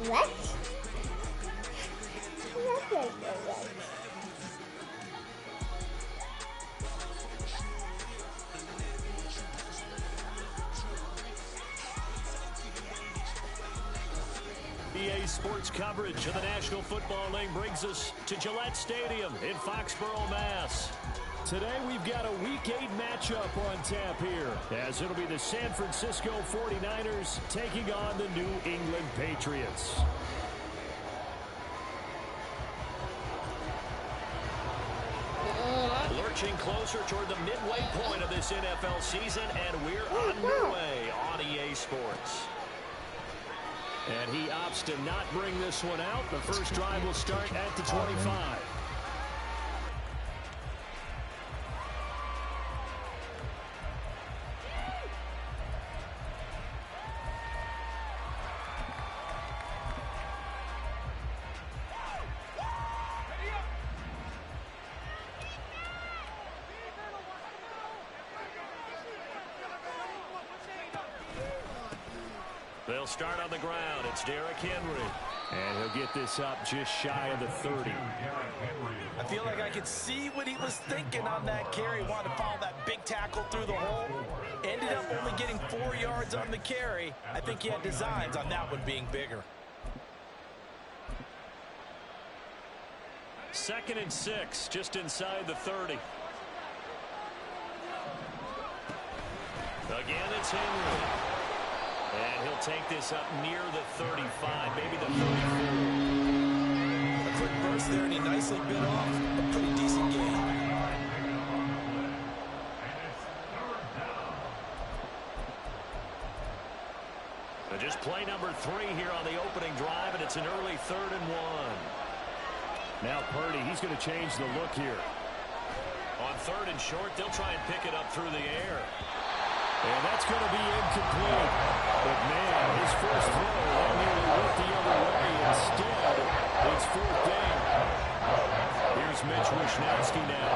What? What? EA Sports coverage of the National Football League brings us to Gillette Stadium in Foxborough, Mass. Today we've got a Week 8 matchup on tap here, as it'll be the San Francisco 49ers taking on the New England Patriots. Lurching closer toward the midway point of this NFL season, and we're underway on EA Sports. And he opts to not bring this one out. The first drive will start at the 25. They'll start on the ground. It's Derrick Henry. And he'll get this up just shy of the 30. I feel like I could see what he was thinking on that carry. Wanted to follow that big tackle through the hole. Ended up only getting 4 yards on the carry. I think he had designs on that one being bigger. 2nd and 6, just inside the 30. Again, it's Henry. And he'll take this up near the 35, maybe the 34. A quick burst there, and he nicely bit off a pretty decent gain. Just play number 3 here on the opening drive, and it's an early 3rd and 1. Now Purdy, he's going to change the look here. On 3rd and short, they'll try and pick it up through the air. And that's going to be incomplete. But, man, his first throw that nearly went the other way. Instead, it's 4th down. Here's Mitch Wishnowsky now.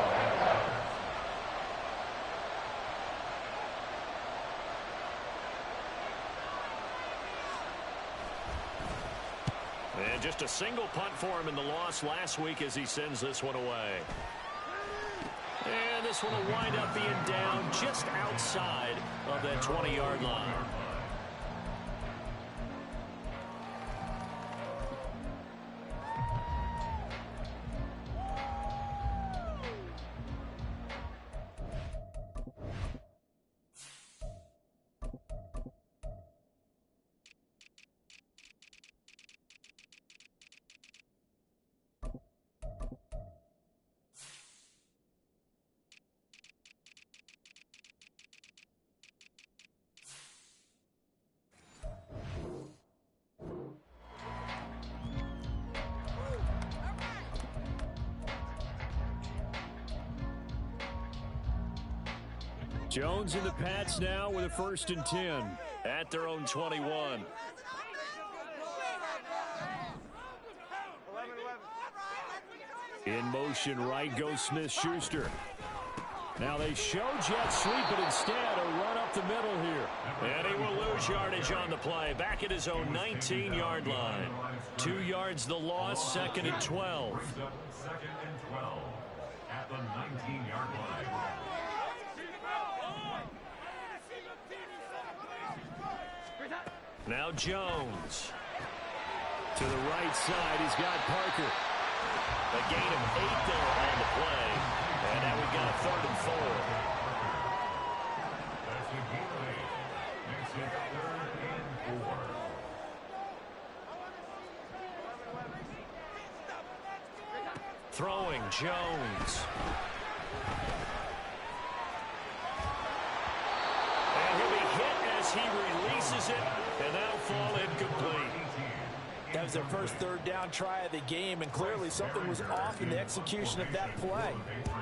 And just a single punt for him in the loss last week as he sends this one away. And this one will wind up being down just outside of that 20-yard line. Jones and the Pats now with a 1st and 10 at their own 21. In motion right goes Smith-Schuster. Now they show jet sweep, but instead a run up the middle here. And he will lose yardage on the play. Back at his own 19-yard line. 2 yards the loss, 2nd and 12. 2nd and 12 at the 19-yard line. Now Jones. To the right side, he's got Parker. A gain of 8 there on the play. And now we've got a 3rd and 4. Throwing Jones. And he'll be hit as he releases it, and that'll fall incomplete. That was their first 3rd down try of the game, and clearly something was off in the execution of that play.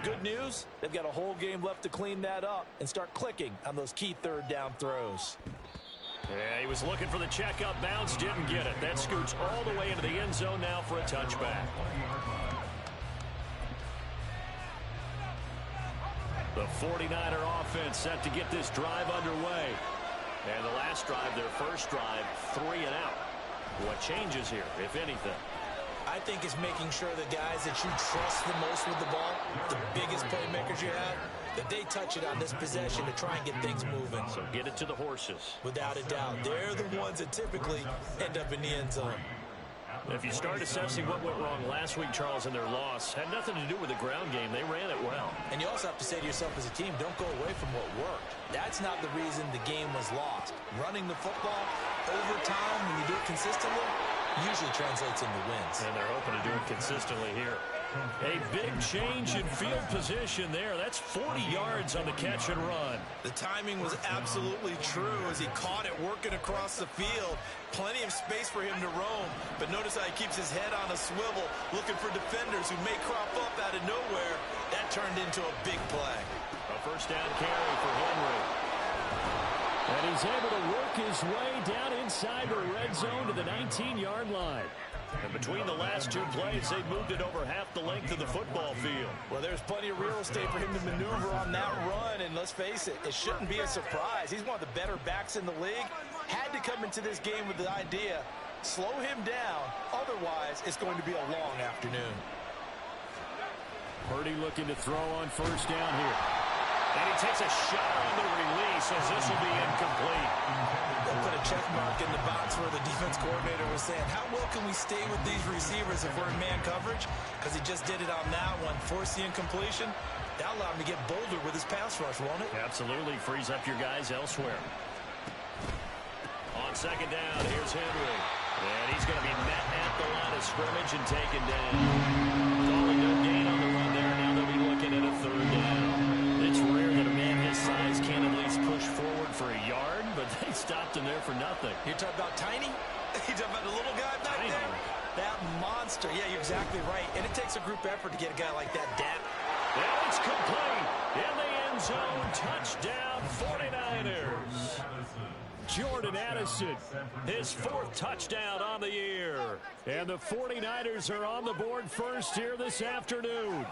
Good news, they've got a whole game left to clean that up and start clicking on those key 3rd down throws. Yeah, he was looking for the checkup bounce, didn't get it. That scoots all the way into the end zone now for a touchback. The 49er offense set to get this drive underway. And the last drive, their first drive, 3 and out. What changes here, if anything? I think it's making sure the guys that you trust the most with the ball, the biggest playmakers you have, that they touch it on this possession to try and get things moving. So get it to the horses. Without a doubt. They're the ones that typically end up in the end zone. If you start assessing what went wrong last week, Charles, in their loss, had nothing to do with the ground game. They ran it well. And you also have to say to yourself as a team, don't go away from what worked. That's not the reason the game was lost. Running the football over time, when you do it consistently, usually translates into wins. And they're hoping to do it consistently here. A big change in field position there. That's 40 yards on the catch and run. The timing was absolutely true as he caught it working across the field. Plenty of space for him to roam. But notice how he keeps his head on a swivel, looking for defenders who may crop up out of nowhere. That turned into a big play. A first down carry for Henry. And he's able to work his way down inside the red zone to the 19-yard line. And between the last two plays, they moved it over half the length of the football field. Well, there's plenty of real estate for him to maneuver on that run. And let's face it, it shouldn't be a surprise. He's one of the better backs in the league. Had to come into this game with the idea, slow him down. Otherwise, it's going to be a long afternoon. Purdy looking to throw on first down here. And he takes a shot on the release as this will be incomplete. They'll put a check mark in the box where the defense coordinator was saying, how well can we stay with these receivers if we're in man coverage? Because he just did it on that one, forced the incompletion. That allowed him to get bolder with his pass rush, won't it? Absolutely. Frees up your guys elsewhere. On second down, here's Henry. And he's going to be met at the line of scrimmage and taken down. Calling no gain on the run there. Now they'll be looking at a third down. It's rare that a man his size can at least push forward for a yard, but they stopped him there for nothing. You're talking about tiny? You're talking about the little guy back Tiny. there? That monster. Yeah, you're exactly right. And it takes a group effort to get a guy like that down. And it's complete. In the end zone, touchdown 49ers. Jordan Addison. His fourth touchdown on the year. And the 49ers are on the board first here this afternoon.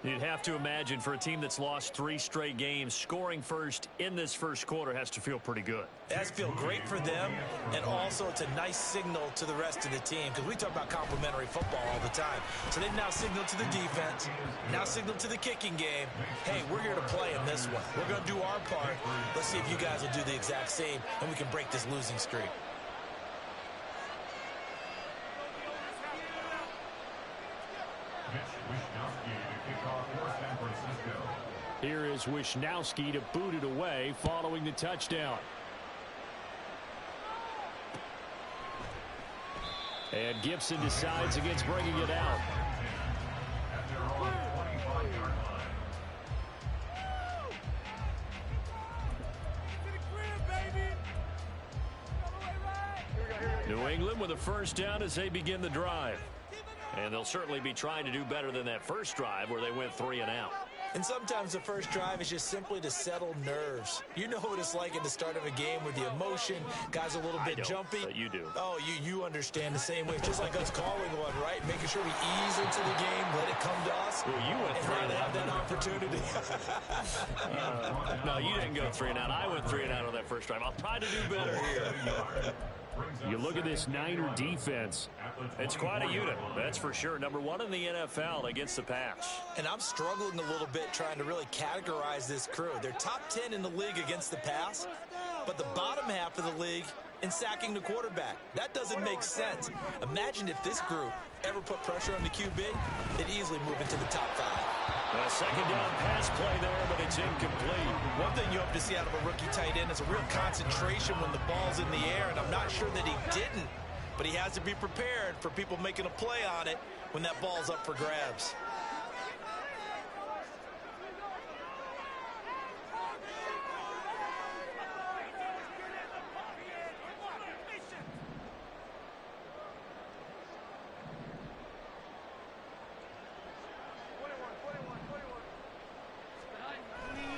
You'd have to imagine for a team that's lost 3 straight games, scoring first in this first quarter has to feel pretty good. That's feel great for them, and also it's a nice signal to the rest of the team because we talk about complementary football all the time. So they've now signaled to the defense, now signaled to the kicking game, hey, we're here to play in this one. We're going to do our part. Let's see if you guys will do the exact same, and we can break this losing streak. Here is Wishnowsky to boot it away following the touchdown. And Gibson decides against bringing it out. New England with a first down as they begin the drive. And they'll certainly be trying to do better than that first drive where they went 3 and out. And sometimes the first drive is just simply to settle nerves. You know what it's like at the start of a game with the emotion. Guys are a little bit jumpy. But you do. Oh, you understand the same way. Just like us calling one, right? Making sure we ease into the game, let it come to us. Well, you went 3 and have that opportunity. No, you didn't go 3 and out. I went 3 and out on that first drive. I'll try to do better here. You look at this Niner defense. It's quite a unit, that's for sure. Number 1 in the NFL against the pass. And I'm struggling a little bit trying to really categorize this crew. They're top 10 in the league against the pass, but the bottom half of the league in sacking the quarterback. That doesn't make sense. Imagine if this group ever put pressure on the QB, they'd easily move into the top 5. A second down pass play there, but it's incomplete. One thing you hope to see out of a rookie tight end is a real concentration when the ball's in the air, and I'm not sure that he didn't, but he has to be prepared for people making a play on it when that ball's up for grabs.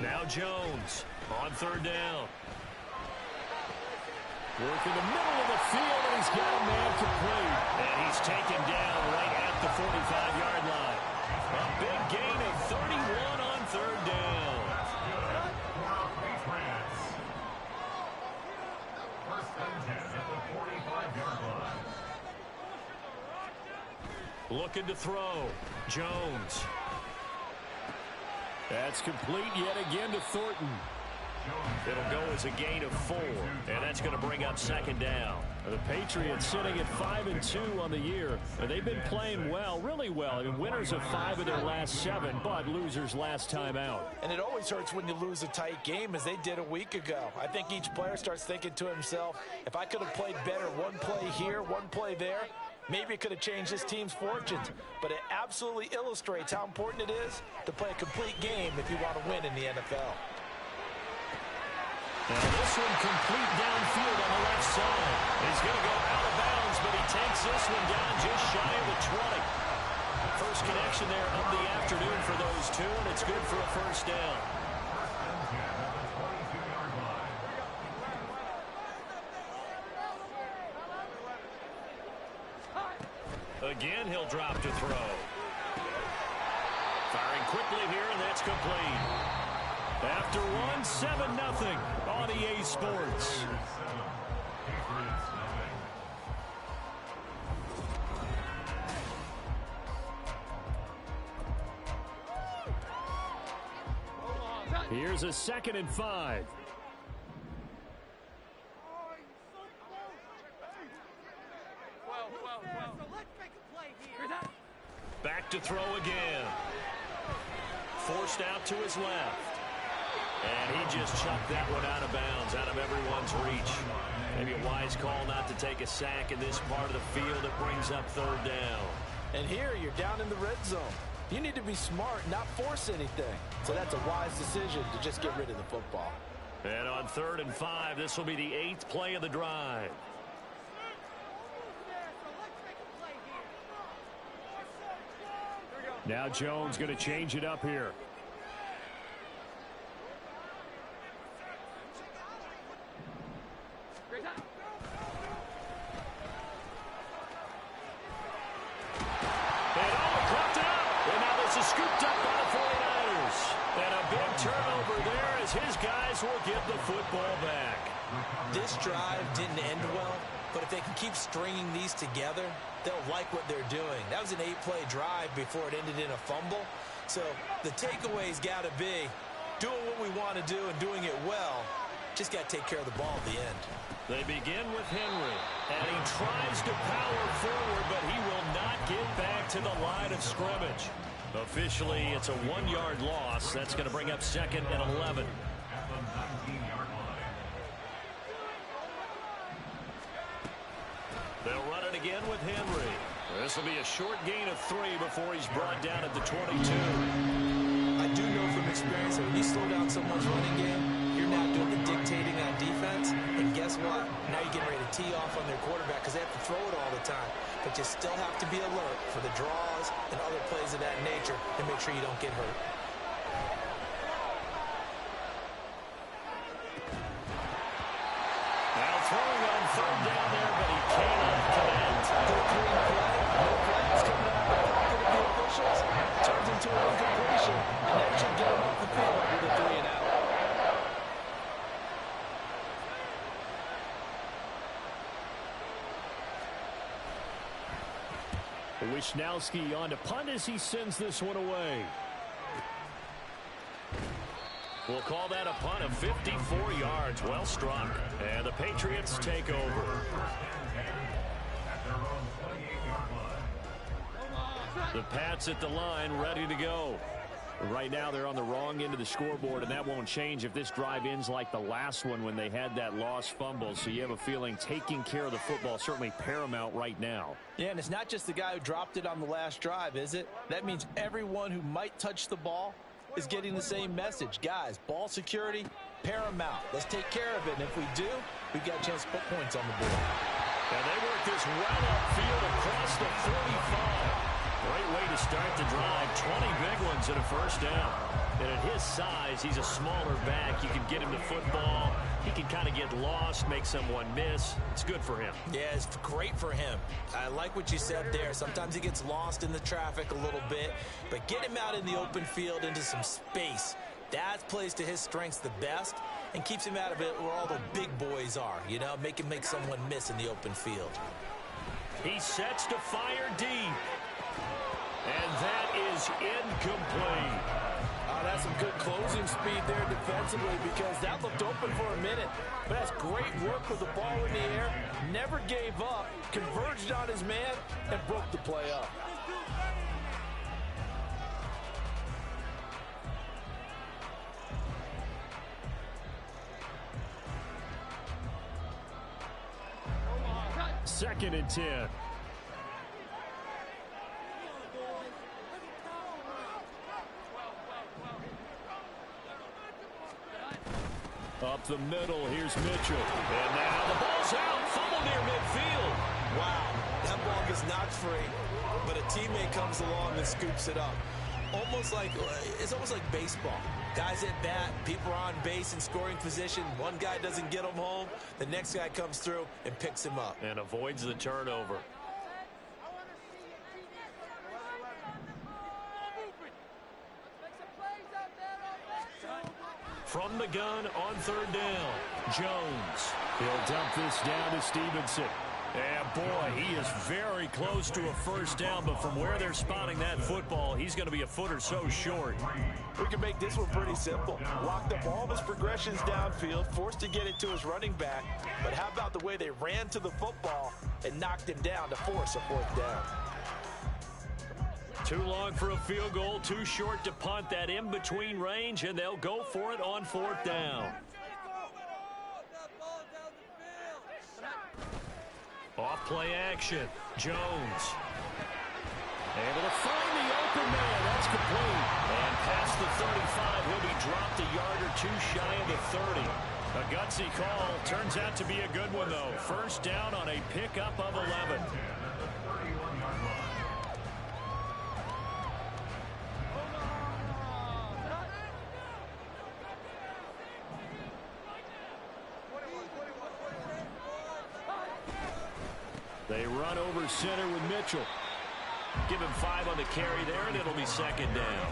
Now Jones on third down. Work in the middle of the field, and he's got a man complete. And he's taken down right at the 45-yard line. A big gain of 31 on third down. Looking to throw. Jones. That's complete yet again to Thornton. It'll go as a gain of 4, and that's going to bring up second down. The Patriots sitting at 5-2 on the year. They've been playing well, really well. I mean, winners of 5 of their last 7, but losers last time out. And it always hurts when you lose a tight game, as they did a week ago. I think each player starts thinking to himself, if I could have played better one play here, one play there, maybe it could have changed this team's fortunes. But it absolutely illustrates how important it is to play a complete game if you want to win in the NFL. And this one complete downfield on the left side. He's going to go out of bounds, but he takes this one down just shy of the 20. First connection there of the afternoon for those two, and it's good for a first down. Again, he'll drop to throw. Firing quickly here, and that's complete. After one, 7-0 on EA Sports. Here's a 2nd and 5. Back to throw again. Forced out to his left. And he just chucked that one out of bounds, out of everyone's reach. Maybe a wise call not to take a sack in this part of the field. It brings up 3rd down. And here you're down in the red zone. You need to be smart, not force anything. So that's a wise decision to just get rid of the football. And on 3rd and 5, this will be the 8th play of the drive. Now Jones going to change it up here. Scooped up by the 49ers. And a big turnover there as his guys will get the football back. This drive didn't end well, but if they can keep stringing these together, they'll like what they're doing. That was an 8-play drive before it ended in a fumble. So the takeaway's got to be doing what we want to do and doing it well. Just got to take care of the ball at the end. They begin with Henry, and he tries to power forward, but he will not get back to the line of scrimmage. Officially, it's a 1-yard loss. That's going to bring up 2nd and 11. They'll run it again with Henry. This will be a short gain of 3 before he's brought down at the 22. I do know from experience that when you slow down someone's running game, you're not doing the dictating on defense. And guess what? Now you're getting ready to tee off on their quarterback because they have to throw it all the time. But you still have to be alert for the draws and other plays of that nature and make sure you don't get hurt. Now throwing on 3rd down there, but he cannot connect. Good clean play. No flags coming out of the pocket of the officials. Turns into an incompletion. And that should get him off the field with a 3 and out. Wishnowski on to punt as he sends this one away. We'll call that a punt of 54 yards. Well struck. And the Patriots take over. The Pats at the line, ready to go. Right now they're on the wrong end of the scoreboard, and that won't change if this drive ends like the last one when they had that lost fumble. So you have a feeling taking care of the football is certainly paramount right now. Yeah, and it's not just the guy who dropped it on the last drive, is it? That means everyone who might touch the ball is getting the same message. Guys, ball security, paramount. Let's take care of it, and if we do, we've got a chance to put points on the board. And they work this well upfield across the 45. Great way to start the drive. 20 big ones and a first down. And at his size, he's a smaller back. You can get him the football. He can kind of get lost, make someone miss. It's good for him. Yeah, it's great for him. I like what you said there. Sometimes he gets lost in the traffic a little bit, but get him out in the open field into some space. That plays to his strengths the best and keeps him out of it where all the big boys are, you know, make someone miss in the open field. He sets to fire deep. And that is incomplete. That's some good closing speed there defensively because that looked open for a minute. But that's great work with the ball in the air. Never gave up, converged on his man, and broke the play up. Second and 10. Up the middle, here's Mitchell. And now the ball's out. Fumble near midfield. Wow, that ball gets knocked free, but a teammate comes along and scoops it up. It's almost like baseball. Guys at bat, people are on base in scoring position. One guy doesn't get him home. The next guy comes through and picks him up. And avoids the turnover. From the gun on third down, Jones. He'll dump this down to Stevenson. And boy, he is very close to a first down, but from where they're spotting that football, he's going to be a foot or so short. We can make this one pretty simple. Locked up all of his progressions downfield, forced to get it to his running back. But how about the way they ran to the football and knocked him down to force a fourth down? Too long for a field goal, too short to punt. That in-between range, and they'll go for it on fourth down. Off play action. Jones. Able to find the open man. That's complete. And past the 35, he'll be dropped a yard or two shy of the 30. A gutsy call. Turns out to be a good one, though. First down on a pickup of 11. They run over center with Mitchell. Give him 5 on the carry there, and it'll be second down.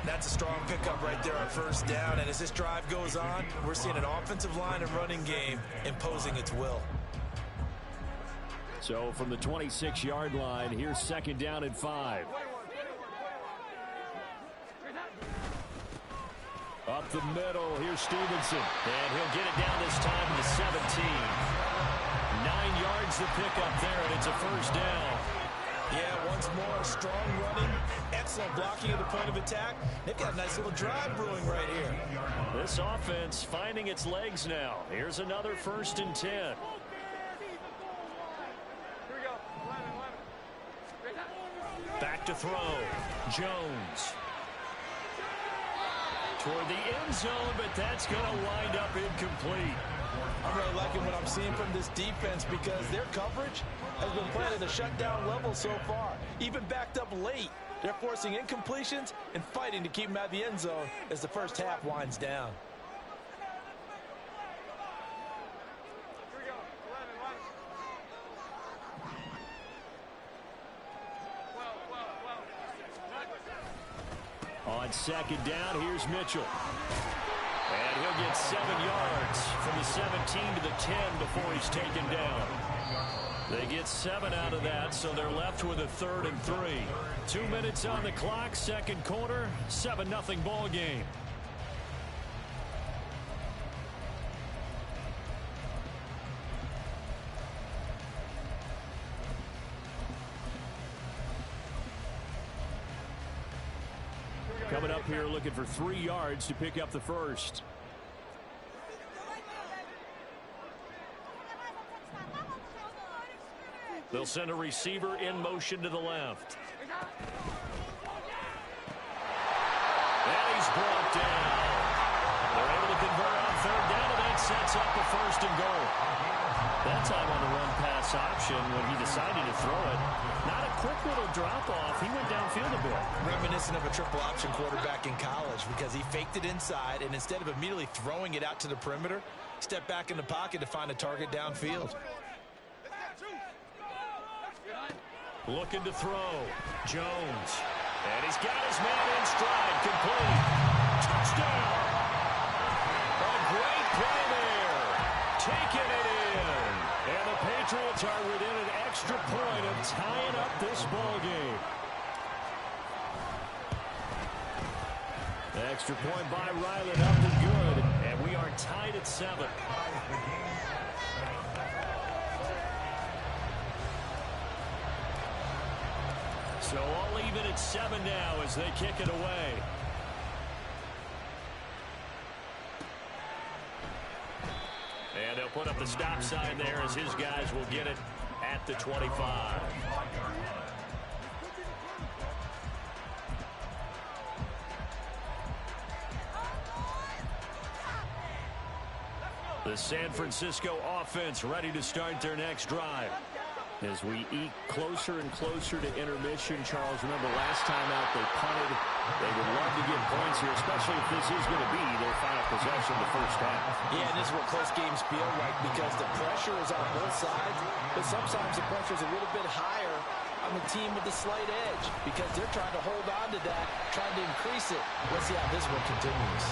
That's a strong pickup right there on first down. And as this drive goes on, we're seeing an offensive line and running game imposing its will. So from the 26-yard line, here's second down and 5. Up the middle, here's Stevenson. And he'll get it down this time to the 17. 9 yards to pick up there, and it's a first down. Yeah, once more, strong running, excellent blocking at the point of attack. They've got a nice little drive brewing right here. This offense finding its legs now. Here's another first and 10. Back to throw. Jones. Toward the end zone, but that's going to wind up incomplete. I'm really liking what I'm seeing from this defense because their coverage has been playing at a shutdown level so far. Even backed up late, they're forcing incompletions and fighting to keep them out of the end zone as the first half winds down. On second down, here's Mitchell. And he'll get 7 yards from the 17 to the 10 before he's taken down. They get 7 out of that, so they're left with a 3rd and 3. 2 minutes on the clock, second quarter, 7-0 ball game. Coming up here looking for 3 yards to pick up the first. They'll send a receiver in motion to the left. And he's brought down. They're able to convert on third down, and that sets up a first and goal. That time on the run pass option when he decided to throw it. Not a quick little drop off. He went downfield a bit. Reminiscent of a triple option quarterback in college because he faked it inside and instead of immediately throwing it out to the perimeter, stepped back in the pocket to find a target downfield. Looking to throw. Jones. And he's got his man in stride. Complete. Touchdown! A great play there. Taking it in. And the Patriots are within an extra point of tying up this ball game. The extra point by Ryland up and good. And we are tied at 7. So all even at 7 now as they kick it away. And they'll put up the stop sign there as his guys will get it at the 25. The San Francisco offense ready to start their next drive. As we eke closer and closer to intermission, Charles, remember last time out they punted. They would love to get points here, especially if this is going to be their final possession of the first half. Yeah, and this is what close games feel like because the pressure is on both sides, but sometimes the pressure is a little bit higher on the team with the slight edge because they're trying to hold on to that, trying to increase it. Let's see how this one continues.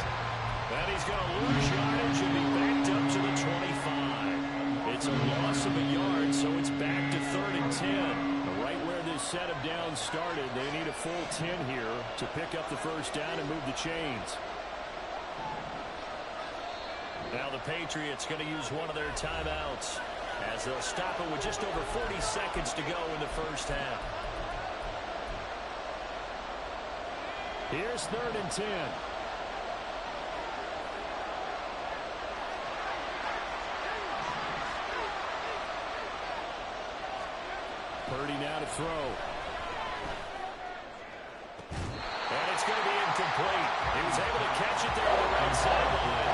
And he's going to lose yardage and be backed up to the 25. It's a loss of a yard, so it's back to 3rd and 10. Right where this set of downs started, they need a full 10 here to pick up the first down and move the chains. Now the Patriots going to use one of their timeouts as they'll stop it with just over 40 seconds to go in the first half. Here's 3rd and 10. Purdy now to throw. And it's going to be incomplete. He was able to catch it there on the right sideline.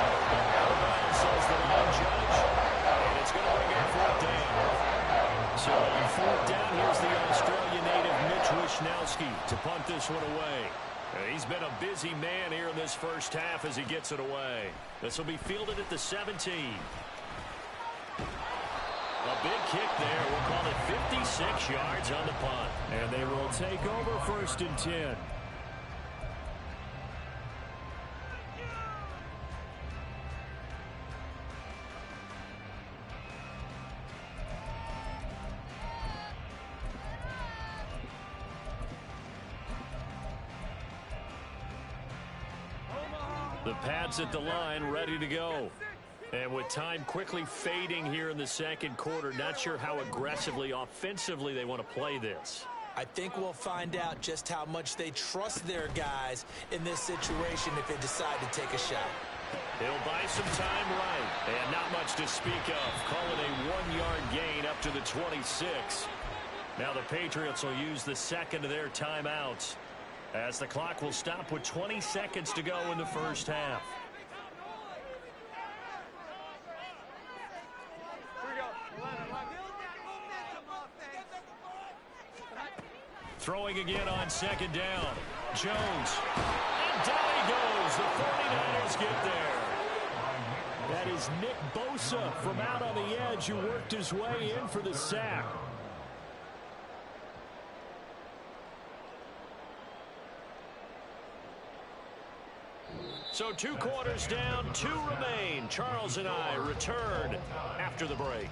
Out of bounds, says the line judge. And it's going to bring up 4th down. So on 4th down, here's the Australian native Mitch Wishnowsky to punt this one away. He's been a busy man here in this first half as he gets it away. This will be fielded at the 17. A big kick there. We'll call it 56 yards on the punt. And they will take over 1st and 10. The Pats at the line, ready to go. And with time quickly fading here in the second quarter, not sure how aggressively, offensively they want to play this. I think we'll find out just how much they trust their guys in this situation if they decide to take a shot. They'll buy some time right. And not much to speak of. Call it a 1-yard gain up to the 26. Now the Patriots will use the second of their timeouts as the clock will stop with 20 seconds to go in the first half. Throwing again on 2nd down. Jones. And down he goes. The 49ers get there. That is Nick Bosa from out on the edge who worked his way in for the sack. So 2 quarters down, 2 remain. Charles and I return after the break.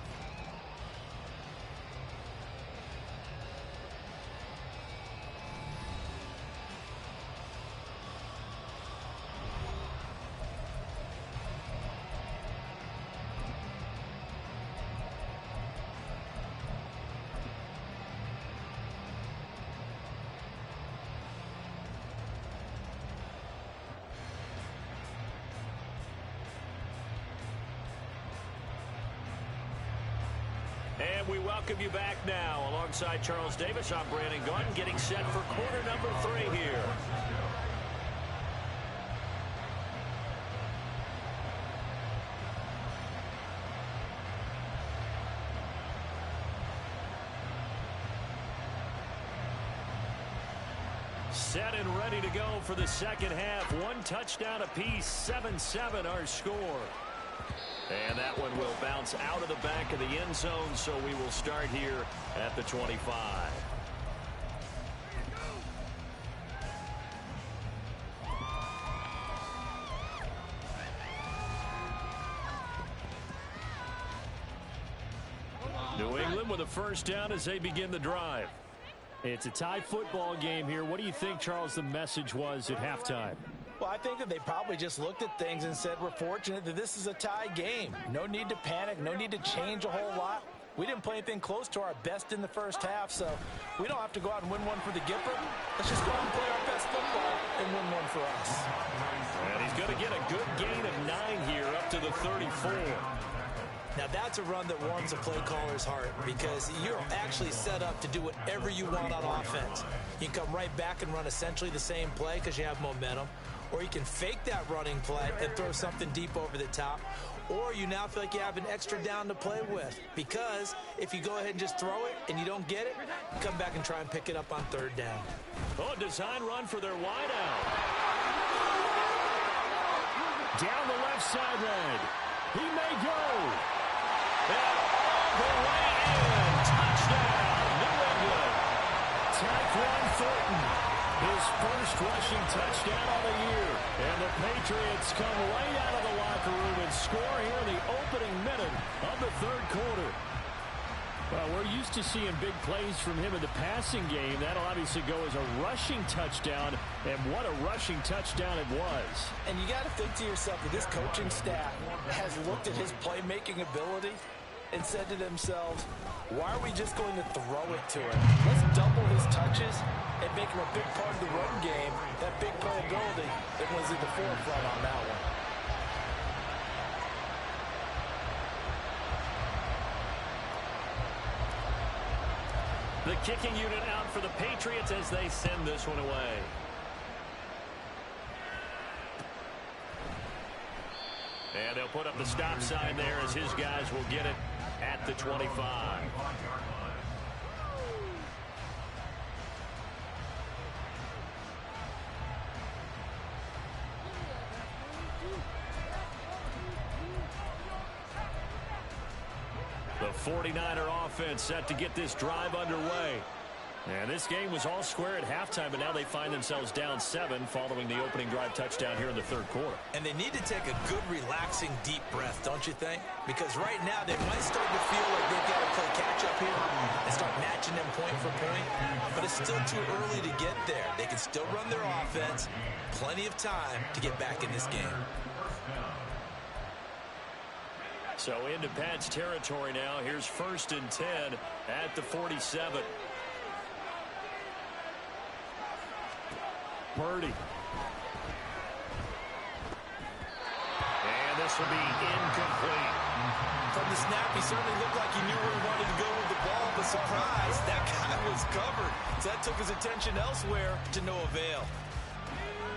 And we welcome you back now. Alongside Charles Davis, I'm Brandon Gaudin, getting set for quarter number 3 here. Set and ready to go for the second half. 1 touchdown apiece, 7-7 our score. And that one will bounce out of the back of the end zone, so we will start here at the 25. New England with a first down as they begin the drive. It's a tie football game here. What do you think, Charles, the message was at halftime? Well, I think that they probably just looked at things and said, we're fortunate that this is a tie game. No need to panic. No need to change a whole lot. We didn't play anything close to our best in the first half, so we don't have to go out and win one for the Gipper. Let's just go out and play our best football and win one for us. And he's going to get a good gain of 9 here up to the 34. Now, that's a run that warms a play caller's heart because you're actually set up to do whatever you want on offense. You can come right back and run essentially the same play because you have momentum, or you can fake that running play and throw something deep over the top, or you now feel like you have an extra down to play with because if you go ahead and just throw it and you don't get it, come back and try and pick it up on third down. Oh, design run for their wideout. Down the left sideline. He may go. And all the way in. Touchdown, New England. Tyquan Thornton, his first rushing touchdown of the year. And the Patriots come right out of the locker room and score here in the opening minute of the third quarter. Well, we're used to seeing big plays from him in the passing game. That'll obviously go as a rushing touchdown, and what a rushing touchdown it was. And you got to think to yourself that this coaching staff has looked at his playmaking ability and said to themselves, why are we just going to throw it to him? Let's double his touches and make him a big part of the run game. That big playability that was at the forefront on that one. The kicking unit out for the Patriots as they send this one away. And they'll put up the stop sign there as his guys will get it at the 25. The 49er offense set to get this drive underway. And this game was all square at halftime, but now they find themselves down 7 following the opening drive touchdown here in the third quarter. And they need to take a good, relaxing, deep breath, don't you think? Because right now they might start to feel like they've got to play catch-up here and start matching them point for point. But it's still too early to get there. They can still run their offense. Plenty of time to get back in this game. So into Pat's territory now. Here's 1st and 10 at the 47. Purdy. And this will be incomplete. From the snap, he certainly looked like he knew where he wanted to go with the ball, but surprise, that guy was covered. So that took his attention elsewhere to no avail.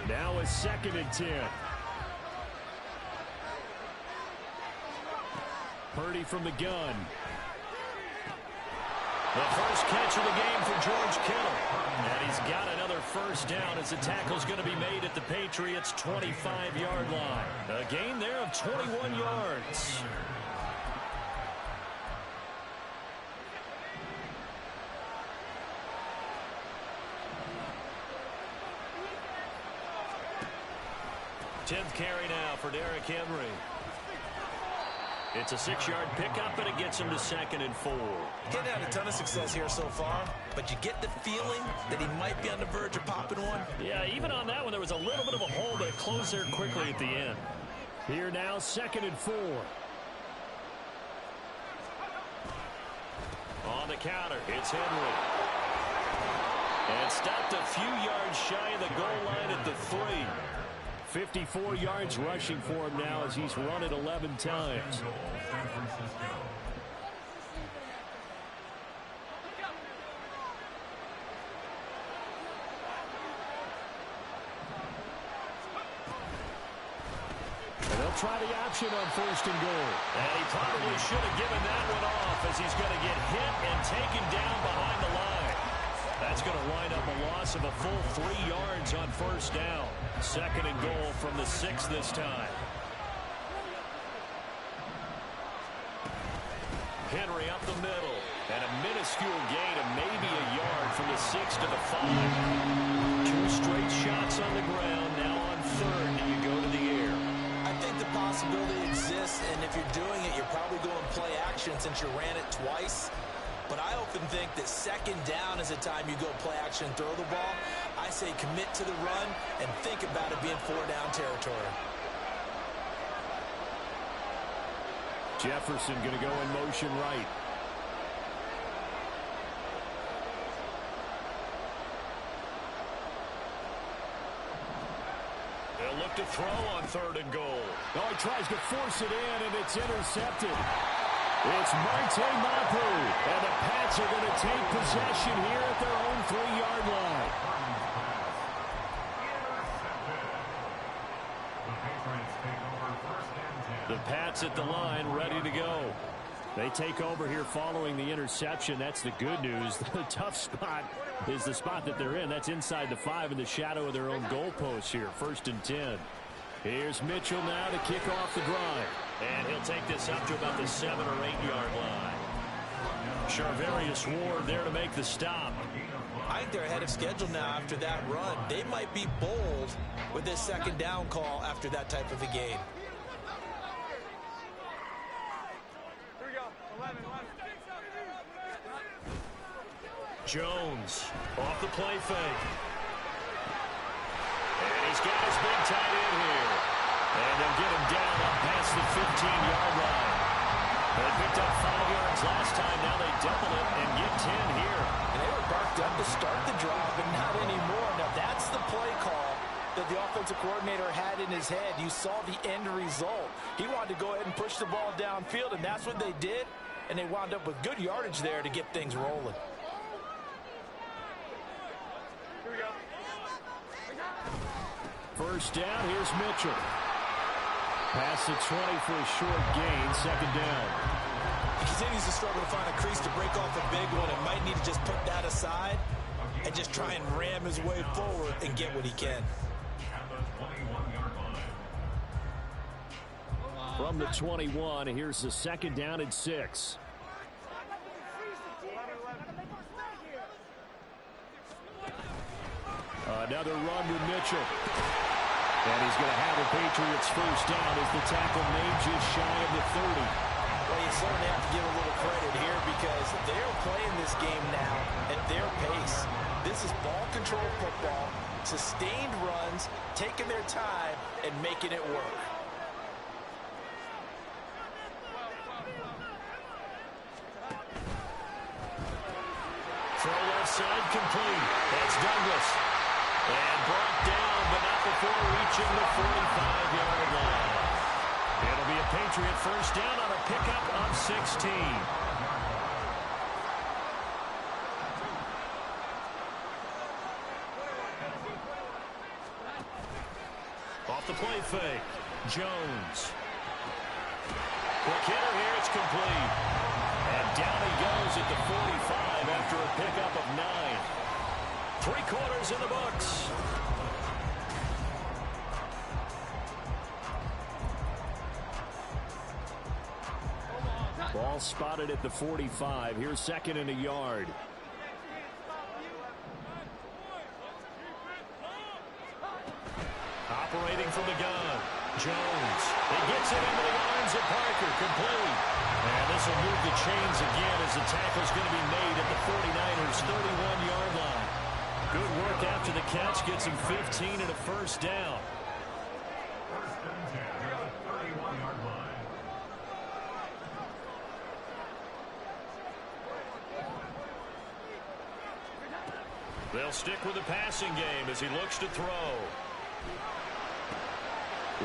Now a 2nd and 10. Purdy from the gun. The first catch of the game for George Kittle. And he's got another first down as the tackle's going to be made at the Patriots' 25-yard line. A gain there of 21 yards. Tenth carry now for Derrick Henry. It's a 6-yard pickup, and it gets him to 2nd and 4. Getting had a ton of success here so far, but you get the feeling that he might be on the verge of popping one. Yeah, even on that one, there was a little bit of a hole, but it closed there quickly at the end. Here now, 2nd and 4. On the counter, it's Henry. And stopped a few yards shy of the goal line at the 3. 54 yards rushing for him now as he's run it 11 times. And they'll try the option on 1st and goal. And he probably should have given that one off as he's going to get hit and taken down behind the line. That's going to wind up a loss of a full 3 yards on 1st down. 2nd and goal from the 6 this time. Henry up the middle. And a minuscule gain of maybe a yard from the 6 to the 5. 2 straight shots on the ground. Now on 3rd, do you go to the air? I think the possibility exists, and if you're doing it, you're probably going play action since you ran it twice. But I often think that second down is the time you go play action and throw the ball. I say commit to the run and think about it being 4-down territory. Jefferson going to go in motion right. They'll look to throw on 3rd and goal. Oh, he tries to force it in, and it's intercepted. It's Marte Mapu, and the Pats are going to take possession here at their own 3-yard line. The Pats at the line, ready to go. They take over here following the interception. That's the good news. The tough spot is the spot that they're in. That's inside the 5 in the shadow of their own goalpost here. 1st and 10. Here's Mitchell now to kick off the drive. And he'll take this up to about the 7 or 8-yard line. Charvarius Ward there to make the stop. I think they're ahead of schedule now after that run. They might be bold with this 2nd down call after that type of a game. Jones off the play fake. And he's got his big tight end here. And they'll get him down up past the 15-yard line. They picked up 5 yards last time. Now they double it and get 10 here. And they were barked up to start the drive, but not anymore. Now that's the play call that the offensive coordinator had in his head. You saw the end result. He wanted to go ahead and push the ball downfield, and that's what they did. And they wound up with good yardage there to get things rolling. First down, here's Mitchell. Past the 20 for a short gain, 2nd down. He continues to struggle to find a crease to break off a big one and might need to just put that aside and just try and ram his way forward and get what he can. From the 21, here's the 2nd down and 6. Another run with Mitchell. And he's going to have the Patriots first down as the tackle made just shy of the 30. Well, you certainly have to give a little credit here because they're playing this game now at their pace. This is ball control football, sustained runs, taking their time, and making it work. Throw left side complete. That's Douglas. And brought down, but not before reaching the 45-yard line. It'll be a Patriot first down on a pickup of 16. Off the play fake. Jones. Quick hitter here, it's complete. And down he goes at the 45 after a pickup of 9. 3 quarters in the books. Ball spotted at the 45. Here's 2nd and a yard. Operating from the gun. Jones. He gets it into the arms of Parker. Complete. And this will move the chains again as the tackle's going to be made at the 49ers' 31-yard line. Good work after the catch. Gets him 15 and a first down. First and 10 at the 31-yard line. They'll stick with the passing game as he looks to throw.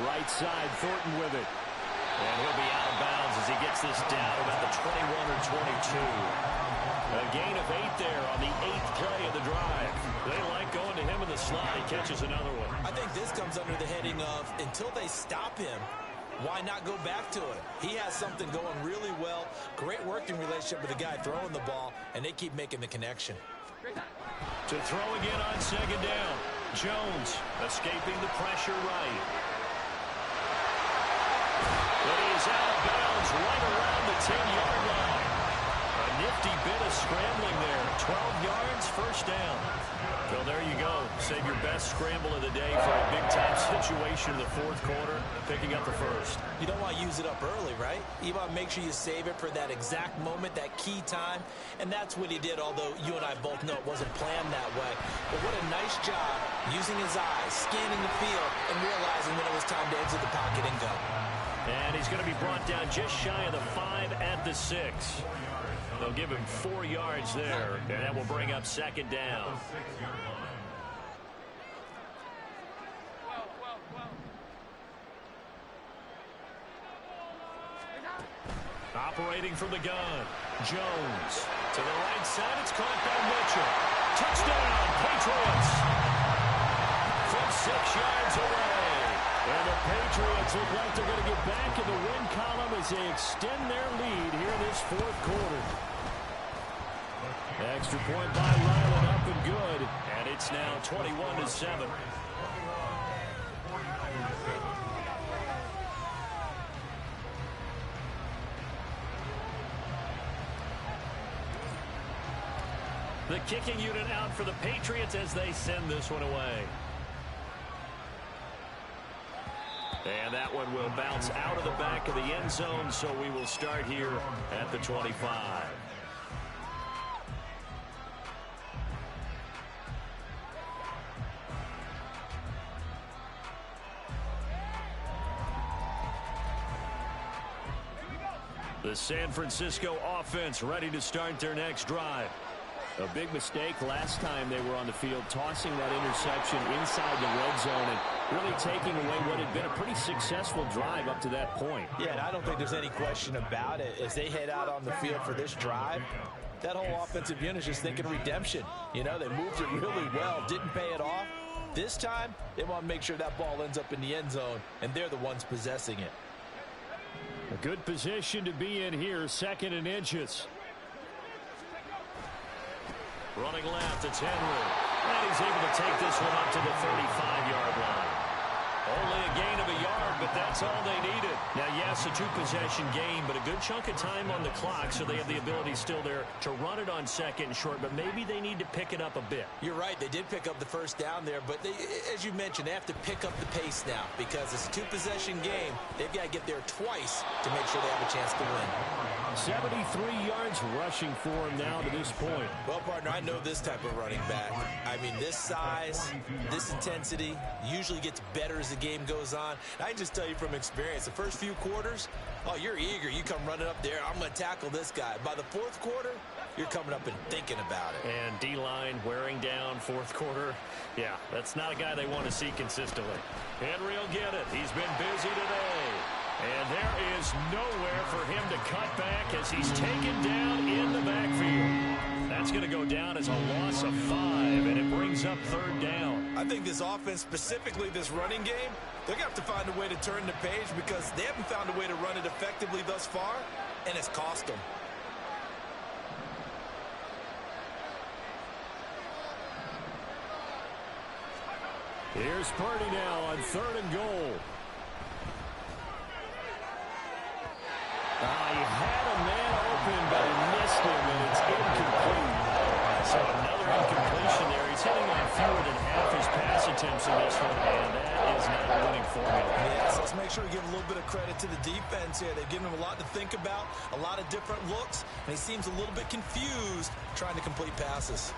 Right side, Thornton with it. And he'll be out of bounds as he gets this down about the 21 or 22. A gain of 8 there on the 8th play of the drive. They like going to him in the slot. He catches another one. I think this comes under the heading of until they stop him, why not go back to it? He has something going really well. Great working relationship with the guy throwing the ball, and they keep making the connection. To throw again on 2nd down. Jones escaping the pressure right. But he's out of bounds right around the 10-yard line. A nifty bit of scrambling there. 12 yards, first down. Well, there you go. Save your best scramble of the day for a big-time situation in the fourth quarter, picking up the first. You don't want to use it up early, right? You want to make sure you save it for that exact moment, that key time. And that's what he did, although you and I both know it wasn't planned that way. But what a nice job using his eyes, scanning the field, and realizing when it was time to exit the pocket and go. And he's going to be brought down just shy of the 5 at the 6. They'll give him 4 yards there, and that will bring up second down. Operating from the gun, Jones. To the right side, it's caught by Mitchell. Touchdown, Patriots! From 6 yards away. And the Patriots look like they're going to get back in the win column as they extend their lead here in this fourth quarter. Extra point by Ryland, up and good. And it's now 21-7. The kicking unit out for the Patriots as they send this one away. And that one will bounce out of the back of the end zone, so we will start here at the 25. The San Francisco offense ready to start their next drive. A big mistake last time they were on the field, tossing that interception inside the red zone and really taking away what had been a pretty successful drive up to that point. Yeah, and I don't think there's any question about it. As they head out on the field for this drive, that whole offensive unit is just thinking redemption. You know, they moved it really well, didn't pay it off. This time, they want to make sure that ball ends up in the end zone, and they're the ones possessing it. A good position to be in here, 2nd and inches. Running left, it's Henry. And he's able to take this one up to the 35-yard line. Only a gain of a yard, but that's all they needed. Now, yes, a 2-possession game, but a good chunk of time on the clock, so they have the ability still there to run it on 2nd and short, but maybe they need to pick it up a bit. You're right. They did pick up the first down there, but they, as you mentioned, they have to pick up the pace now because it's a 2-possession game. They've got to get there twice to make sure they have a chance to win. 73 yards rushing for him now to this point. Well, partner, I know this type of running back. I mean, this size, this intensity usually gets better as the game goes on. I can just tell you from experience, the first few quarters, oh, you're eager. You come running up there, I'm going to tackle this guy. By the fourth quarter, you're coming up and thinking about it. And D-line wearing down fourth quarter. Yeah, that's not a guy they want to see consistently. Henry will get it. He's been busy today. And there is nowhere for him to cut back as he's taken down in the backfield. That's going to go down as a loss of 5, and it brings up 3rd down. I think this offense, specifically this running game, they're going to have to find a way to turn the page because they haven't found a way to run it effectively thus far, and it's cost them. Here's Purdy now on 3rd and goal. He had a man open, but he missed him, and it's incomplete. So another incompletion there. He's hitting on fewer than half his pass attempts in this one, and that is not a winning formula. Yes, let's make sure we give a little bit of credit to the defense here. They've given him a lot to think about, a lot of different looks, and he seems a little bit confused trying to complete passes.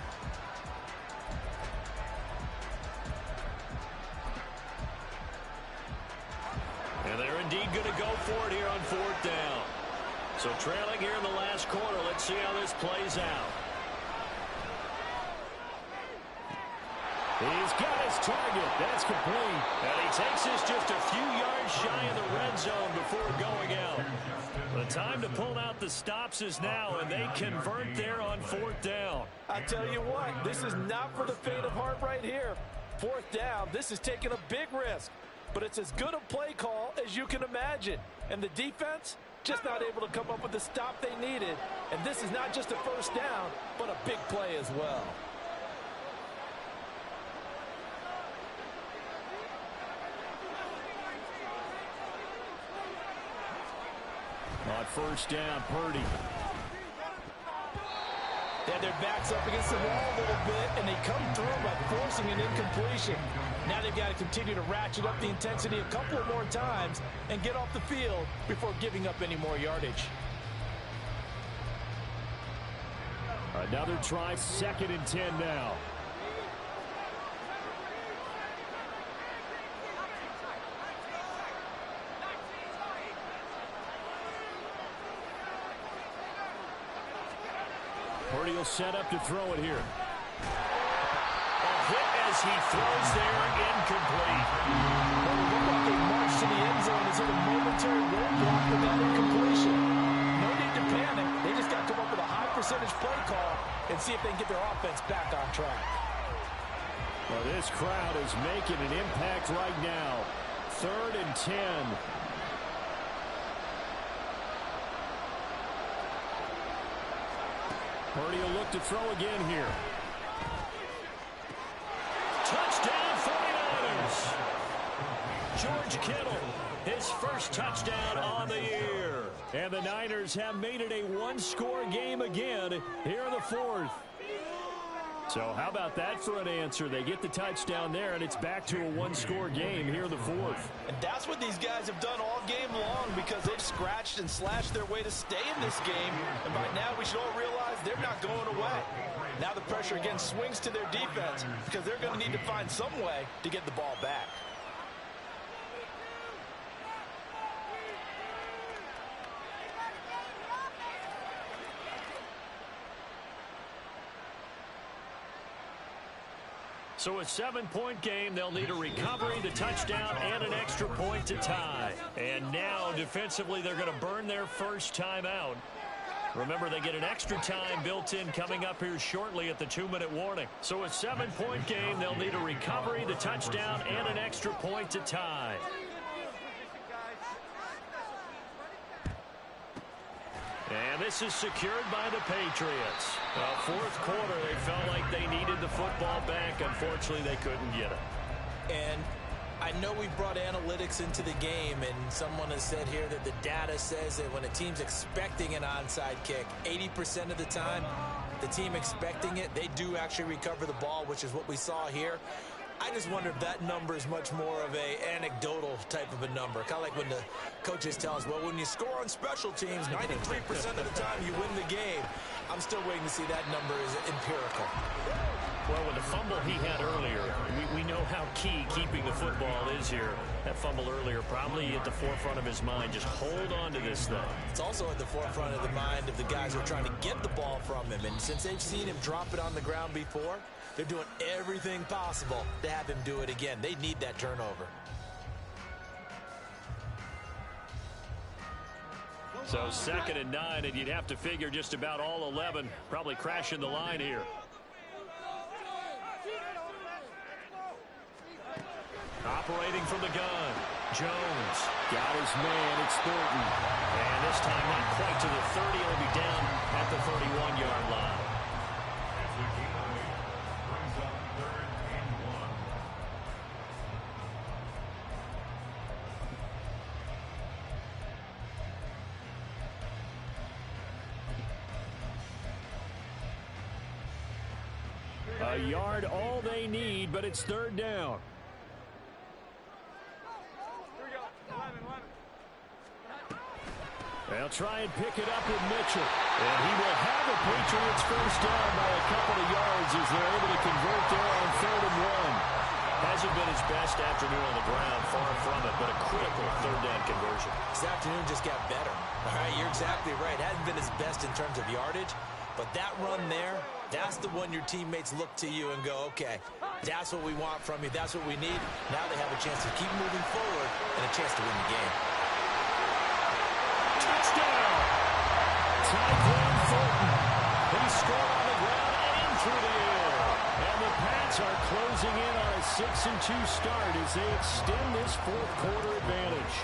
And they're indeed going to go for it here on 4th down. So trailing here in the last quarter. Let's see how this plays out. He's got his target. That's complete. And he takes this just a few yards shy of the red zone before going out. The time to pull out the stops is now, and they convert there on 4th down. I tell you what, this is not for the faint of heart right here. 4th down, this is taking a big risk. But it's as good a play call as you can imagine. And the defense, just not able to come up with the stop they needed. And this is not just a first down, but a big play as well. On 1st down, Purdy. They had their backs up against the wall a little bit, and they come through by forcing an incompletion. Now they've got to continue to ratchet up the intensity a couple of more times and get off the field before giving up any more yardage. Another try, 2nd and 10 now. Purdy will set up to throw it here. A hit as he throws there, incomplete. Well, it looked like they marched to the end zone as hit a momentary roadblock with that incompletion. No need to panic. They just got to come up with a high percentage play call and see if they can get their offense back on track. Well, this crowd is making an impact right now. 3rd and 10. Purdy will look to throw again here. Touchdown 49ers. George Kittle, his first touchdown on the year. And the Niners have made it a one-score game again here in the 4th. So how about that for an answer? They get the touchdown there, and it's back to a one-score game here in the 4th. And that's what these guys have done all game long because they've scratched and slashed their way to stay in this game. And by now, we should all realize they're not going away. Now the pressure again swings to their defense because they're going to need to find some way to get the ball back. So a 7-point game, they'll need a recovery, the touchdown, and an extra point to tie. And now, defensively, they're going to burn their first time out. Remember, they get an extra time built in coming up here shortly at the 2-minute warning. So a 7-point game, they'll need a recovery, the touchdown, and an extra point to tie. And this is secured by the Patriots. Fourth quarter, they felt like they needed the football back. Unfortunately, they couldn't get it. And I know we brought analytics into the game, and someone has said here that the data says that when a team's expecting an onside kick, 80% of the time, the team expecting it, they do actually recover the ball, which is what we saw here. I just wonder if that number is much more of a anecdotal type of a number. Kind of like when the coaches tell us, well, when you score on special teams, 93% of the time you win the game. I'm still waiting to see that number is empirical. Well, with the fumble he had earlier, we know how key keeping the football is here. That fumble earlier probably at the forefront of his mind. Just hold on to this thing. It's also at the forefront of the mind of the guys who are trying to get the ball from him. And since they've seen him drop it on the ground before, they're doing everything possible to have him do it again. They need that turnover. So 2nd and 9, and you'd have to figure just about all 11 probably crashing the line here. Operating from the gun, Jones. Got his man, it's Thornton. And this time not quite to the 30, it'll be down at the 31-yard line. A yard, all they need, but it's 3rd down. They'll try and pick it up with Mitchell. And he will have the Patriots first down by a couple of yards as they're able to convert there on 3rd and 1. Hasn't been his best afternoon on the ground, far from it, but a critical 3rd down conversion. This afternoon just got better. All right, you're exactly right. Hasn't been his best in terms of yardage, but that run there, that's the one your teammates look to you and go, okay, that's what we want from you. That's what we need. Now they have a chance to keep moving forward and a chance to win the game. Touchdown! Tyquan Thornton. He scored on the ground and through the air. And the Pats are closing in on a 6-2 start as they extend this 4th quarter advantage.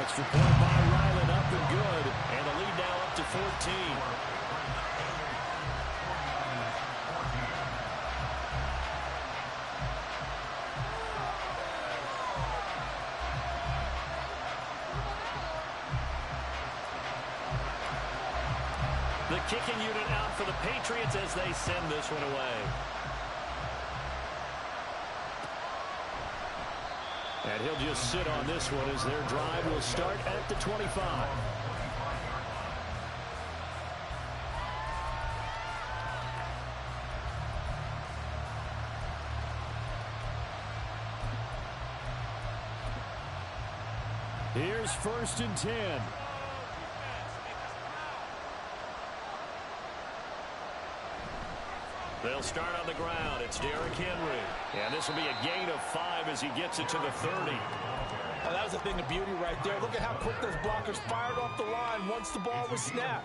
Extra point by Ryland, up and good. And the lead now up to 14. The kicking unit out for the Patriots as they send this one away. And he'll just sit on this one as their drive will start at the 25. Here's 1st and 10. They'll start on the ground. It's Derrick Henry. And this will be a gain of 5 as he gets it to the 30. Now, that was a thing of beauty right there. Look at how quick those blockers fired off the line once the ball was snapped.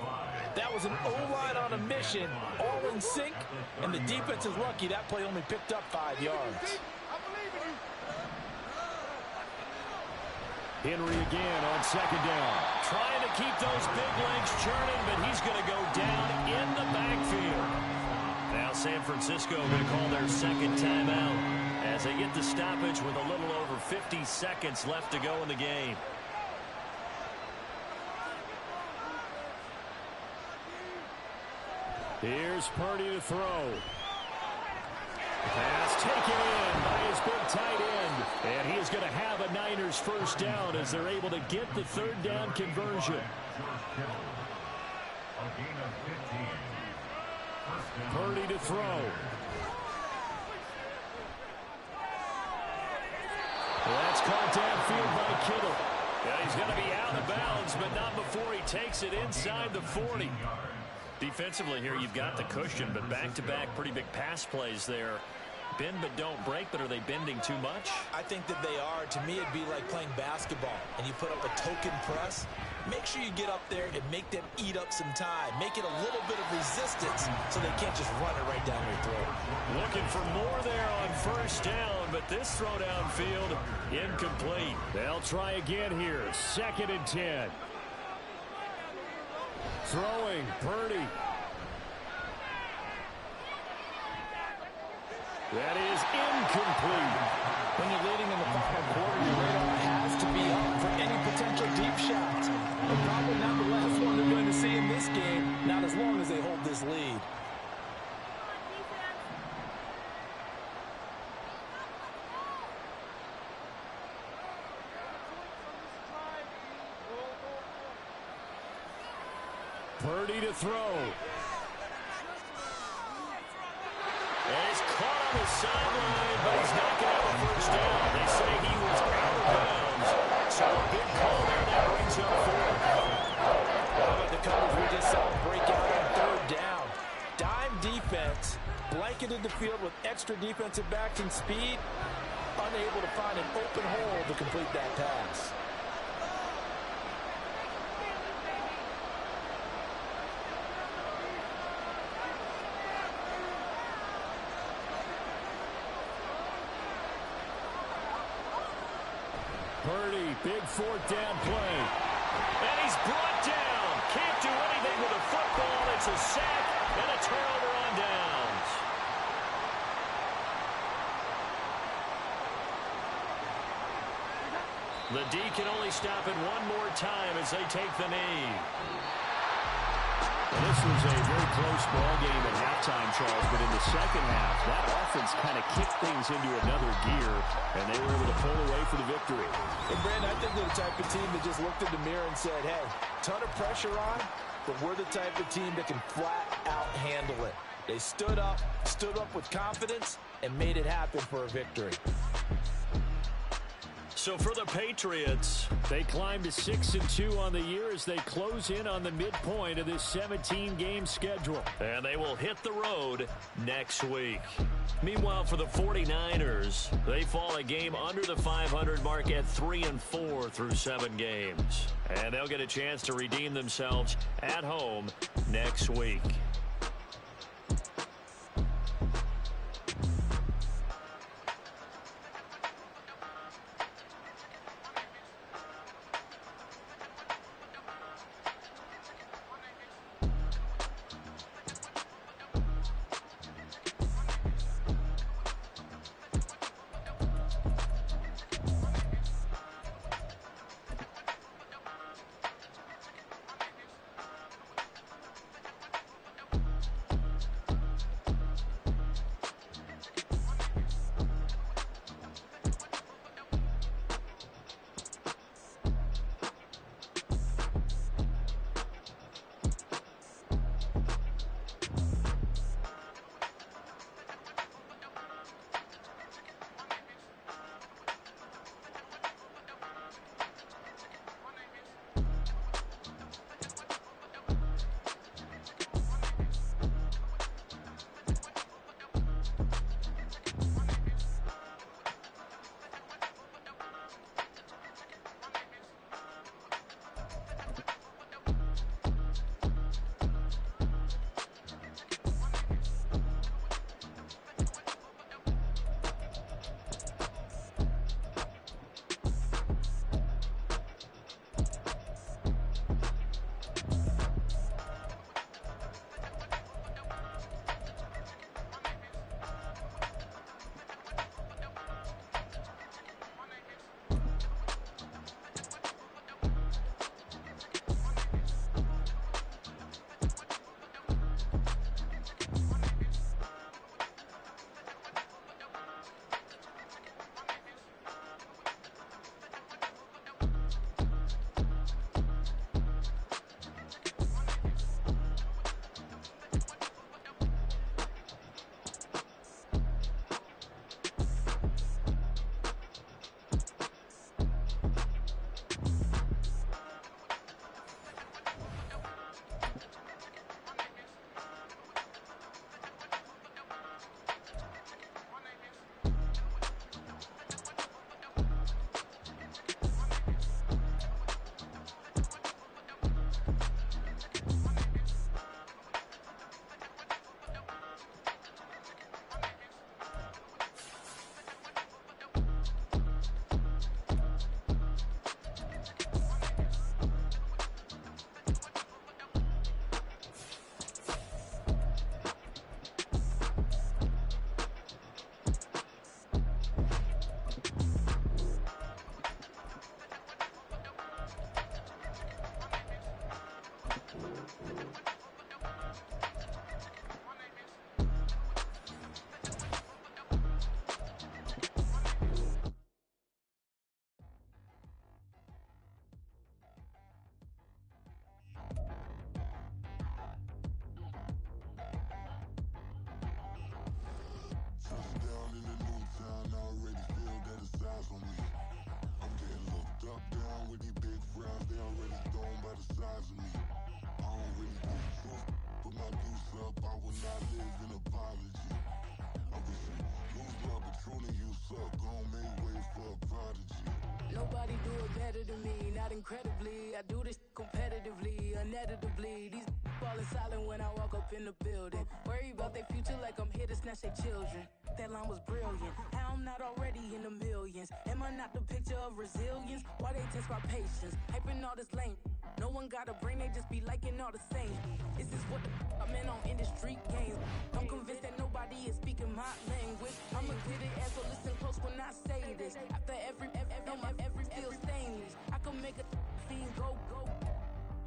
That was an O-line on a mission, all in sync, and the defense is lucky that play only picked up 5 yards. Henry again on 2nd down. Trying to keep those big legs churning, but he's going to go down in the backfield. Now San Francisco going to call their 2nd timeout as they get the stoppage with a little over 50 seconds left to go in the game. Here's Purdy to throw. Pass taken in by his big tight end. And he is going to have a Niners 1st down as they're able to get the 3rd down conversion. Purdy to throw. That's caught downfield by Kittle. Yeah, he's going to be out of bounds, but not before he takes it inside the 40. Defensively here, you've got the cushion, but back-to-back pretty big pass plays there. Bend but don't break, but are they bending too much? I think that they are. To me, it'd be like playing basketball, and you put up a token press. Make sure you get up there and make them eat up some time. Make it a little bit of resistance so they can't just run it right down their throat. Looking for more there on 1st down, but this throw downfield incomplete. They'll try again here. 2nd and 10. Throwing, Purdy. That is incomplete. When you're leading in the final quarter, your radar has to be up for any potential deep shots. But probably not the last one they're going to see in this game, not as long as they hold this lead. Purdy to throw. And he's caught on the sideline, but he's not going to have a 1st down. They say he was out of bounds. So a big call there that brings up 4th. How about the coverage we just saw break out on 3rd down? Dime defense, blanketed the field with extra defensive backs and speed, unable to find an open hole to complete that pass. Purdy, big 4th down play. And he's brought down. Can't do anything with a football. It's a sack and a turnover on downs. The D can only stop it one more time as they take the knee. This was a very close ball game at halftime, Charles, but in the 2nd half, that offense kind of kicked things into another gear, and they were able to pull away for the victory. And Brandon, I think they're the type of team that just looked in the mirror and said, hey, ton of pressure on, but we're the type of team that can flat out handle it. They stood up with confidence, and made it happen for a victory. So for the Patriots, they climb to 6-2 on the year as they close in on the midpoint of this 17-game schedule. And they will hit the road next week. Meanwhile, for the 49ers, they fall a game under the 500 mark at 3-4 through 7 games. And they'll get a chance to redeem themselves at home next week. with these big frowns, they already thrown by the size of me. I don't really do truth, put my deuce up, I will not live in apology. I wish you lose love, but truly you suck, gon' make way for a prodigy. Nobody do it better than me, not incredibly. I do this competitively, uneditably. These falling silent when I walk up in the building. Worry about their future like I'm here to snatch their children. That line was brilliant. How I'm not already in the millions. Am I not the picture of resilience? Why they test my patience? Hyping all this lame. No one got a brain, they just be liking all the same. This is what the I'm in on industry games. I'm convinced that nobody is speaking my language. I'ma get it, and so listen close when I say this. After every feel stainless. I can make a fiend go.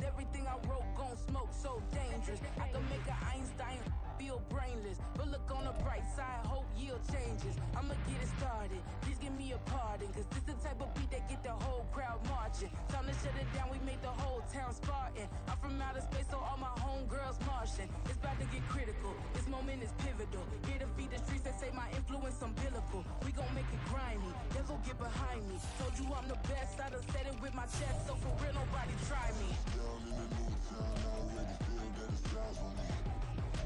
Everything I wrote gon' smoke, so dangerous. I can make an Einstein feel brainless. But look on the bright side, hope yield changes. I'ma get it started, please give me a pardon. Cause this the type of beat that get the whole crowd marching. Time to shut it down, we made the whole town Spartan. I'm from outer space, so all my homegirls Martian. It's about to get critical, this moment is pivotal. Here to feed the streets that say my influence umbilical. We gon' make it grimy, they'll go get behind me. Told you I'm the best, I done said it with my chest. So for real, nobody try me. Down in the new town, I already feel that it's eyes on me.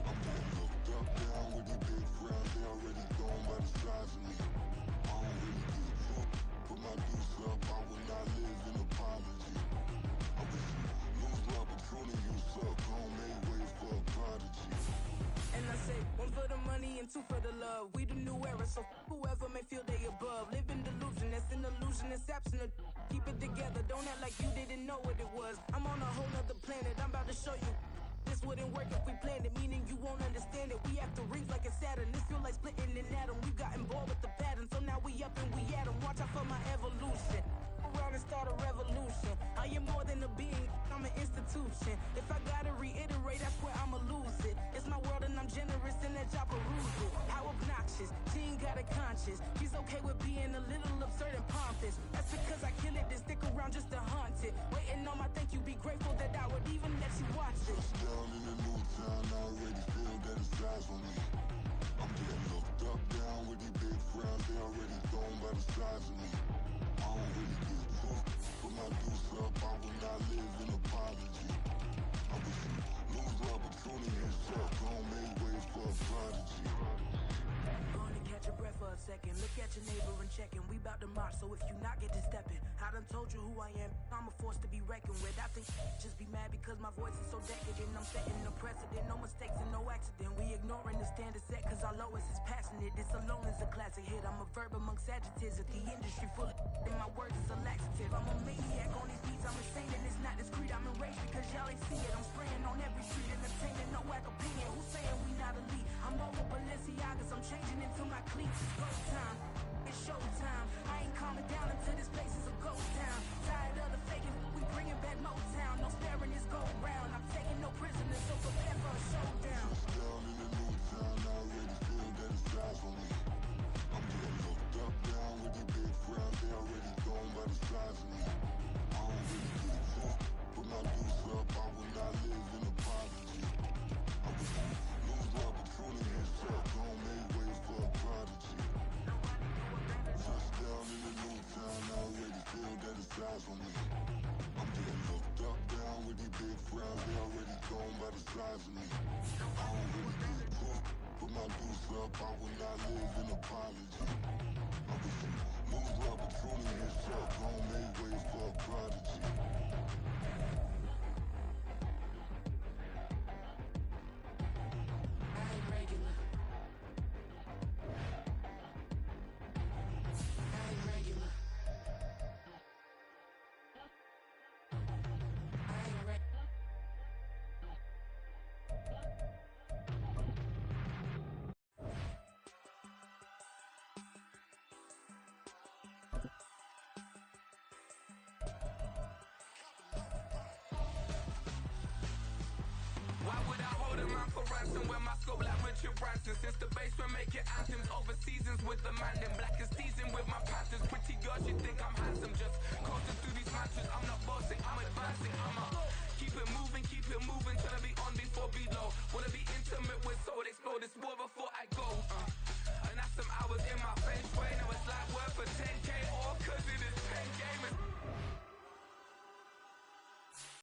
I'm getting looked up, down with these big frowns, they already thrown by the size of me. I don't really do truth, put my deuce up, I will not live in apology. I wish you lose love, but truly you suck, gon' make way for a prodigy. And I say, one for the money and two for the love. We the new era, so whoever may feel they above. Live in delusion, that's an illusion, it's absent of. Keep it together, don't act like you didn't know what it was. I'm on a whole nother planet, I'm about to show you. This wouldn't work if we planned it, meaning you won't understand it. We have to rings like a Saturn, this feel like splitting an atom. We got involved with the pattern, so now we up and we at 'em. Watch out for my evolution. Around and start a revolution. I am more than a being, I'm an institution. If I gotta reiterate, I swear I'ma lose it. It's my world and I'm generous and that y'all peruse it. How obnoxious, she ain't got a conscience. She's okay with being a little absurd and pompous. That's because I kill it, then stick around just to haunt it. Waiting on my thank you, be grateful that I would even let you watch this. Down in the new town, I already feel that it's eyes on me. I'm getting looked up, down with these big frowns, they already thrown by the size of me. I don't really do truth, put my deuce up, I will not live in apology. I wish you lose love, but truly you suck, gon' make way for a prodigy. Gonna catch your breath for a second. Look at your neighbor and check him. We bout to march, so if you not get to stepping. I done told you who I am. I'm a force to be reckoned with. I think just be mad because my voice is so decadent. I'm setting the precedent, no mistakes and no accident. We ignoring the standard set cause our lowest is passionate. This alone is a classic hit. I'm a verb amongst adjectives. If the industry full of and my words is a laxative. I'm a maniac on these beats. I'm insane and it's not discreet. I'm enraged because y'all ain't see it. I'm spraying on every street, entertaining, no whack opinion. Who's saying we not elite? I'm over Balenciagas. I'm changing into my cleats. It's go time. It's showtime. I ain't calming down until this place is a ghost town. Tired of the faking, we bringing back Motown. No sparing this go round. I'm taking no prisoners, so prepare for a showdown. Down in the new town, I already feel that it's eyes on me. I'm getting looked up, down with these big frowns, they already thrown by the size of me. I don't really do truth, put my deuce up, I will not live in apology. I wish you lose love, but truly you suck, gon' make way for a prodigy. Just down in the new town, I already feel that it's eyes on me. I'm getting looked up, down with these big frowns, they already thrown by the size of me. I don't really do truth, put my deuce up, I will not live in apology. I wish you lose love, but truly you suck, gon' make way for a prodigy. I ain't regular. I ain't regular. I ain't regular. Why would I hold a man for ransom when my scope like Richard Branson? Since the basement make it anthems over seasons with the man, then black is teasing with my panthers. Pretty girls, you think I'm handsome, just coasting through these mansions. I'm not bossing, I'm advancing, keep it moving, trying to be on before below. Wanna be